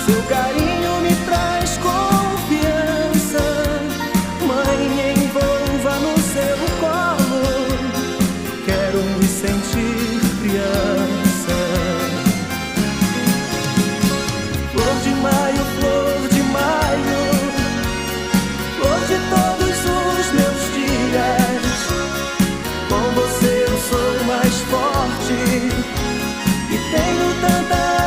Seu carinho me traz confiança. Mãe, me envolva no seu colo. Quero me sentir criança. Flor de maio, flor de maio, flor de todos os meus dias. Com você eu sou mais forte e tenho tanta